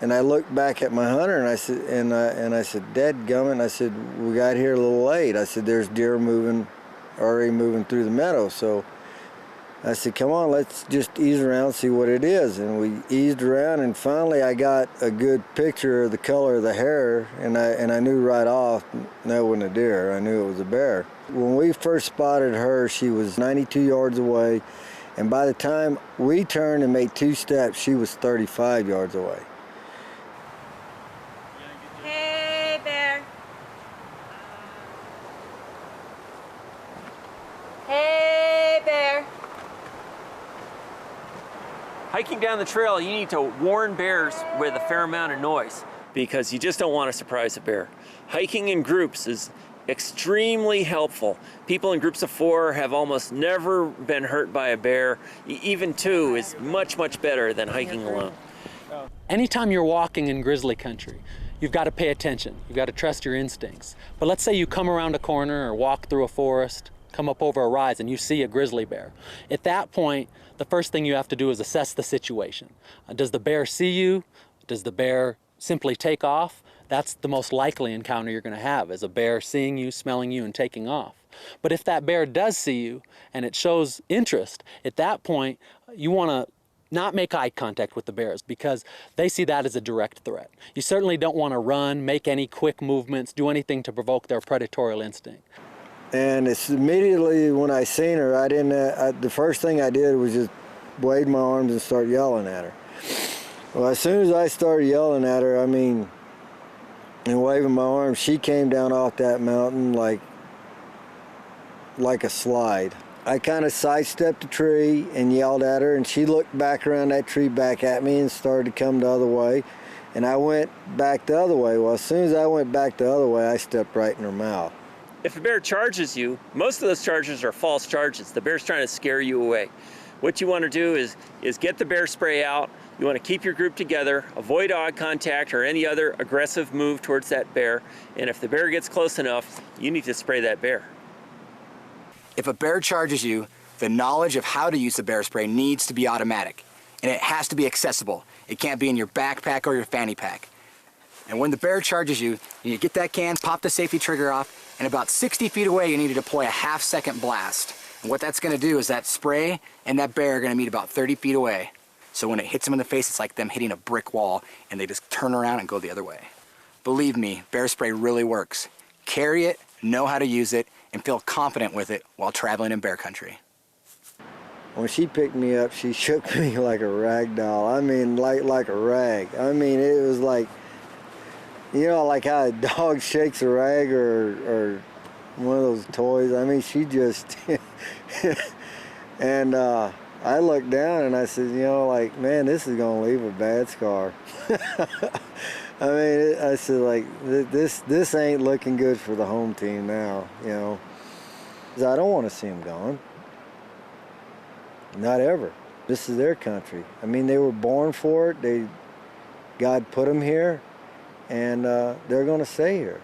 And I looked back at my hunter and I said, "Dadgummit," I said, "we got here a little late." I said, "There's deer already moving through the meadow." So I said, "Come on, let's just ease around and see what it is." And we eased around, and finally I got a good picture of the color of the hair, and I knew right off that wasn't a deer. I knew it was a bear. When we first spotted her, she was 92 yards away, and by the time we turned and made 2 steps, she was 35 yards away. Hey, bear. Hey, bear. Hiking down the trail, you need to warn bears with a fair amount of noise because you just don't want to surprise a bear. Hiking in groups is extremely helpful. People in groups of 4 have almost never been hurt by a bear. Even 2 is much, much better than hiking alone. Anytime you're walking in grizzly country, you've got to pay attention. You've got to trust your instincts. But let's say you come around a corner or walk through a forest, come up over a rise, and you see a grizzly bear. At that point, the first thing you have to do is assess the situation. Does the bear see you? Does the bear simply take off? That's the most likely encounter you're going to have, is a bear seeing you, smelling you, and taking off. But if that bear does see you and it shows interest, at that point, you want to not make eye contact with the bears because they see that as a direct threat. You certainly don't want to run, make any quick movements, do anything to provoke their predatory instinct. And it's immediately when I seen her, the first thing I did was just wave my arms and start yelling at her. Well, as soon as I started yelling at her, and waving my arms, she came down off that mountain like a slide. I kind of sidestepped a tree and yelled at her, and she looked back around that tree back at me and started to come the other way. And I went back the other way. Well, as soon as I went back the other way, I stepped right in her mouth. If a bear charges you, most of those charges are false charges. The bear's trying to scare you away. What you want to do is get the bear spray out. You want to keep your group together, avoid eye contact or any other aggressive move towards that bear. And if the bear gets close enough, you need to spray that bear. If a bear charges you, the knowledge of how to use the bear spray needs to be automatic. And it has to be accessible. It can't be in your backpack or your fanny pack. And when the bear charges you, you get that can, pop the safety trigger off, and about 60 feet away you need to deploy a half-second blast. And what that's going to do is that spray and that bear are going to meet about 30 feet away. So when it hits them in the face, it's like them hitting a brick wall, and they just turn around and go the other way. Believe me, bear spray really works. Carry it, know how to use it, and feel confident with it while traveling in bear country. When she picked me up, she shook me like a rag doll. Like a rag. It was like, like how a dog shakes a rag or one of those toys. She just, and I looked down and I said, man, this is gonna leave a bad scar. I said, this ain't looking good for the home team now, 'Cause I don't want to see them gone. Not ever. This is their country. They were born for it. God put them here, and they're going to stay here.